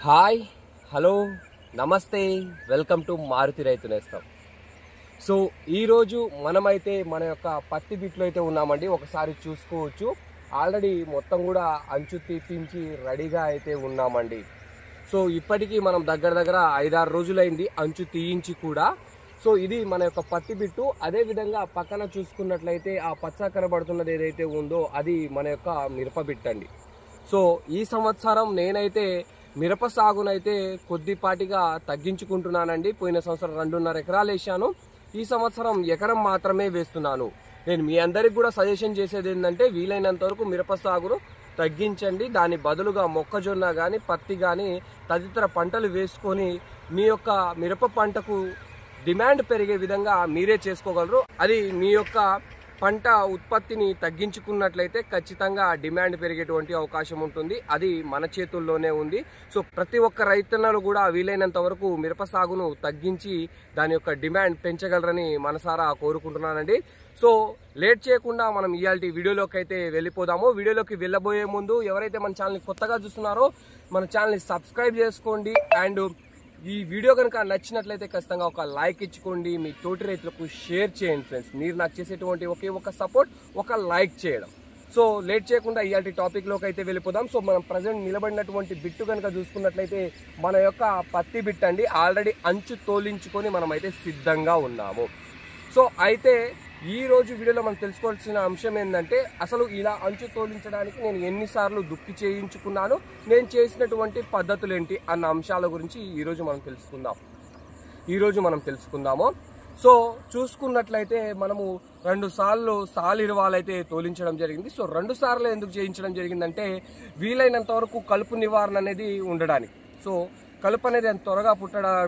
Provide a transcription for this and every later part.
Hi hello నమస్తే welcome to Maruti రైతు నేస్తం. సో ఈరోజు మనమైతే మన యొక్క పత్తి బిట్లో అయితే ఉన్నామండి. ఒకసారి చూసుకోవచ్చు, ఆల్రెడీ మొత్తం కూడా అంచు తీపించి రెడీగా అయితే ఉన్నామండి. సో ఇప్పటికీ మనం దగ్గర 5-6 రోజులైంది అంచు తీయించి కూడా. సో ఇది మన యొక్క పత్తి బిట్టు. అదేవిధంగా పక్కన చూసుకున్నట్లయితే ఆ పచ్చ కనబడుతున్నది ఏదైతే ఉందో అది మన యొక్క మిరప బిట్ అండి. సో ఈ సంవత్సరం నేనైతే మిరప సాగునైతే కొద్దిపాటిగా తగ్గించుకుంటున్నానండి. పోయిన సంవత్సరం 2.5 ఎకరాలు వేసాను, ఈ సంవత్సరం ఎకరం మాత్రమే వేస్తున్నాను. నేను మీ అందరికి కూడా సజెషన్ చేసేది ఏంటంటే వీలైనంత వరకు మిరప సాగును తగ్గించండి. దాని బదులుగా మొక్కజొన్న కానీ పత్తి కానీ తదితర పంటలు వేసుకొని మీ యొక్క మిరప పంటకు డిమాండ్ పెరిగే విధంగా మీరే చేసుకోగలరు. అది మీ యొక్క పంట ఉత్పత్తిని తగ్గించుకున్నట్లయితే ఖచ్చితంగా డిమాండ్ పెరిగేటువంటి అవకాశం ఉంటుంది. అది మన చేతుల్లోనే ఉంది. సో ప్రతి ఒక్క రైతన్నలు కూడా వీలైనంత వరకు మిరప సాగును తగ్గించి దాని యొక్క డిమాండ్ పెంచగలరని మనసారా కోరుకుంటున్నానండి. సో లేట్ చేయకుండా మనం ఇయాల్టి వీడియోలోకి అయితే వెళ్ళిపోదాము. వీడియోలోకి వెళ్ళబోయే ముందు ఎవరైతే మన ఛానల్ని కొత్తగా చూస్తున్నారో మన ఛానల్ని సబ్స్క్రైబ్ చేసుకోండి. అండ్ ఈ వీడియో కనుక నచ్చినట్లయితే ఖచ్చితంగా ఒక లైక్ ఇచ్చుకోండి, మీ తోటి రైతులకు షేర్ చేయండి ఫ్రెండ్స్. మీరు నాకు చేసేటువంటి ఒకే ఒక సపోర్ట్ ఒక లైక్ చేయడం. సో లేట్ చేయకుండా ఇలాంటి టాపిక్లోకి అయితే వెళ్ళిపోదాం. సో మనం ప్రజెంట్ నిలబడినటువంటి బిట్టు కనుక చూసుకున్నట్లయితే మన యొక్క పత్తి బిట్ అండి. ఆల్రెడీ అంచు తోలించుకొని మనం అయితే సిద్ధంగా ఉన్నాము. సో అయితే ఈ రోజు వీడియోలో మనం తెలుసుకోవాల్సిన అంశం ఏంటంటే అసలు ఇలా అంచు తోలించడానికి నేను ఎన్నిసార్లు దుక్కి చేయించుకున్నాను, నేను చేసినటువంటి పద్ధతులు ఏంటి అన్న అంశాల గురించి ఈరోజు మనం తెలుసుకుందాము. సో చూసుకున్నట్లయితే మనము 2 సార్లు సాలిరువాలైతే తోలించడం జరిగింది. సో 2 సార్లు ఎందుకు చేయించడం జరిగిందంటే వీలైనంత వరకు కలుపు నివారణ అనేది ఉండడానికి. సో కలుపు అనేది అంత త్వరగా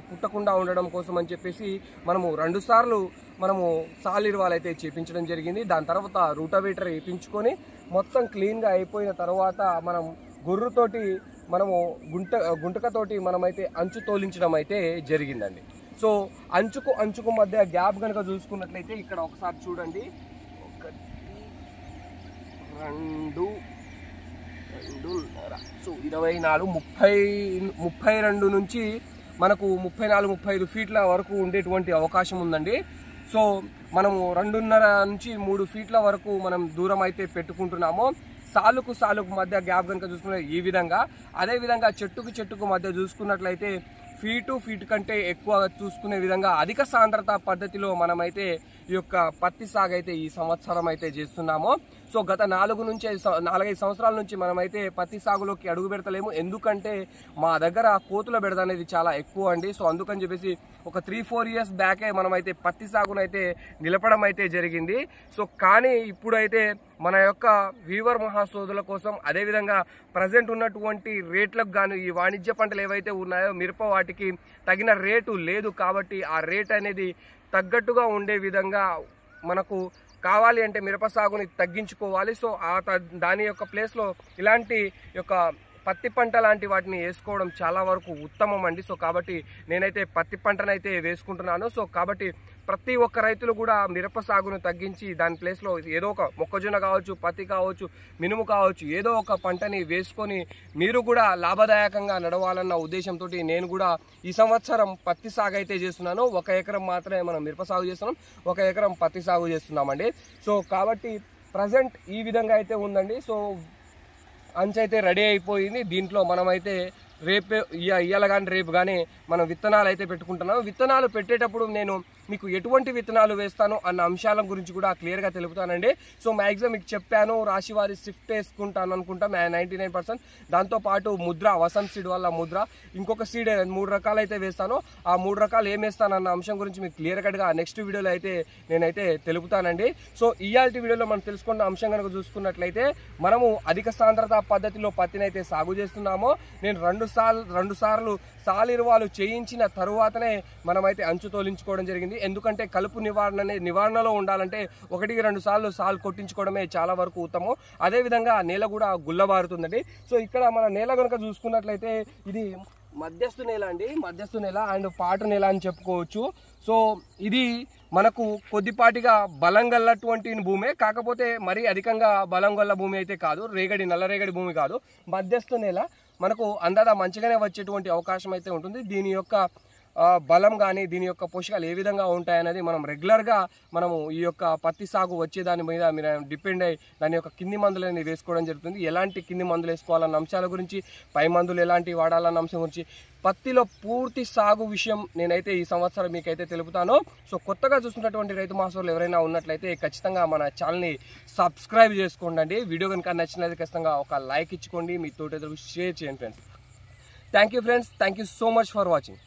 పుట్టకుండా ఉండడం కోసం అని చెప్పేసి మనము 2 సార్లు మనము సాలిరువాలు అయితే చేపించడం జరిగింది. దాని తర్వాత రూటావేటర్ వేయించుకొని మొత్తం క్లీన్గా అయిపోయిన తర్వాత మనం గొర్రుతోటి మనము గుంటకతోటి మనమైతే అంచు తోలించడం అయితే జరిగిందండి. సో అంచుకు మధ్య గ్యాప్ కనుక చూసుకున్నట్లయితే ఇక్కడ ఒకసారి చూడండి, 1 2 సో 24 32 నుంచి మనకు 34-35 ఫీట్ల వరకు ఉండేటువంటి అవకాశం ఉందండి. సో మనము 2.5 నుంచి 3 ఫీట్ల వరకు మనం దూరం అయితే పెట్టుకుంటున్నాము. సాలుకు మధ్య గ్యాప్ కనుక చూసుకున్న ఈ విధంగా. అదేవిధంగా చెట్టుకు మధ్య చూసుకున్నట్లయితే ఫీట్ కంటే ఎక్కువ చూసుకునే విధంగా అధిక సాంద్రత పద్ధతిలో మనమైతే ఈ యొక్క పత్తి సాగు అయితే ఈ సంవత్సరం అయితే చేస్తున్నాము. సో గత 4-5 సంవత్సరాల నుంచి మనమైతే పత్తి సాగులోకి అడుగు పెడతలేము. ఎందుకంటే మా దగ్గర కోతుల బెడద అనేది చాలా ఎక్కువ అండి. సో అందుకని చెప్పేసి ఒక 3-4 ఇయర్స్ బ్యాకే మనమైతే పత్తి సాగునైతే నిలపడం అయితే జరిగింది. సో కానీ ఇప్పుడైతే మన యొక్క వీవర్ మహాసోదుల కోసం అదేవిధంగా ప్రజెంట్ ఉన్నటువంటి రేట్లకు గాను ఈ వాణిజ్య పంటలు ఏవైతే ఉన్నాయో మిరప వాటికి తగిన రేటు లేదు. కాబట్టి ఆ రేట్ అనేది తగ్గట్టుగా ఉండే విధంగా మనకు కావాలి అంటే మిరప సాగుని తగ్గించుకోవాలి. సో దాని యొక్క ప్లేస్లో ఇలాంటి యొక్క పత్తి పంట లాంటి వాటిని వేసుకోవడం చాలా వరకు ఉత్తమం అండి. సో కాబట్టి నేనైతే పత్తి పంటనైతే వేసుకుంటున్నాను. సో కాబట్టి ప్రతి ఒక్క రైతులు కూడా మిరప సాగును తగ్గించి దాని ప్లేస్లో ఏదో ఒక మొక్కజొన్న కావచ్చు, పత్తి కావచ్చు, మినుము కావచ్చు, ఏదో ఒక పంటని వేసుకొని మీరు కూడా లాభదాయకంగా నడవాలన్న ఉద్దేశంతో నేను కూడా ఈ సంవత్సరం పత్తి సాగు అయితే చేస్తున్నాను. 1 ఎకరం మాత్రమే మనం మిరప సాగు చేస్తున్నాం, 1 ఎకరం పత్తి సాగు చేస్తున్నామండి. సో కాబట్టి ప్రజెంట్ ఈ విధంగా అయితే ఉందండి. సో అంచు అయితే రెడీ అయిపోయింది. దీంట్లో మనమైతే ఇయ్యాల కానీ రేపు కానీ మనం విత్తనాలు అయితే పెట్టుకుంటున్నాం. విత్తనాలు పెట్టేటప్పుడు నేను మీకు ఎటువంటి విత్తనాలు వేస్తాను అన్న అంశాల గురించి కూడా క్లియర్గా తెలుపుతానండి. సో మ్యాక్సిమం మీకు చెప్పాను, రాశివారి షిఫ్ట్ వేసుకుంటాను అనుకుంటా 99%. దాంతోపాటు ముద్ర, వసంత్ సీడ్ వల్ల ముద్ర, ఇంకొక సీడ్ 3 రకాలు అయితే వేస్తాను. ఆ 3 రకాలు ఏం వేస్తాను అన్న అంశం గురించి మీకు క్లియర్ కట్గా నెక్స్ట్ వీడియోలో అయితే నేనైతే తెలుపుతానండి. సో ఇయాల్టి వీడియోలో మనం తెలుసుకున్న అంశం కనుక చూసుకున్నట్లయితే మనము అధిక సాంద్రత పద్ధతిలో పత్తిని అయితే సాగు చేస్తున్నాము. నేను 2 సార్లు సాలిరువాలు చేయించిన తరువాతనే మనమైతే అంచు తోలించుకోవడం జరిగింది. ఎందుకంటే కలుపు నివారణలో ఉండాలంటే 1-2 సార్లు సాల్ కొట్టించుకోవడమే చాలా వరకు ఉత్తమం. అదేవిధంగా నేల కూడా గుల్లబారుతుందండి. సో ఇక్కడ మన నేల కనుక చూసుకున్నట్లయితే ఇది మధ్యస్థు నేల అండి, మధ్యస్థు నేల అండ్ పాటు నేల అని చెప్పుకోవచ్చు. సో ఇది మనకు కొద్దిపాటిగా బలం గల్లటువంటి భూమే, కాకపోతే మరి అధికంగా బలం గల్ల భూమి అయితే కాదు, నల్లరేగడి భూమి కాదు, మధ్యస్థ నేల. మనకు అందాదా మంచిగానే వచ్చేటువంటి అవకాశం అయితే ఉంటుంది. దీని యొక్క బలం కానీ దీని యొక్క పోషకాలు ఏ విధంగా ఉంటాయనేది మనం రెగ్యులర్గా మనము ఈ యొక్క పత్తి సాగు వచ్చే దాని మీద మీరు డిపెండ్ అయ్యి దాని యొక్క కింది మందులు అనేది వేసుకోవడం జరుగుతుంది. ఎలాంటి కింది మందులు వేసుకోవాలన్న అంశాల గురించి, పై మందులు ఎలాంటి వాడాలన్న అంశం గురించి, పత్తిలో పూర్తి సాగు విషయం నేనైతే ఈ సంవత్సరం మీకైతే తెలుపుతాను. సో కొత్తగా చూస్తున్నటువంటి రైతు మహాసోదరులు ఎవరైనా ఉన్నట్లయితే ఖచ్చితంగా మన ఛానల్ని సబ్స్క్రైబ్ చేసుకోండి. వీడియో కనుక నచ్చినట్లయితే ఖచ్చితంగా ఒక లైక్ ఇచ్చుకోండి, మీ తోటి షేర్ చేయండి friends. Thank you friends, thank you so much for watching.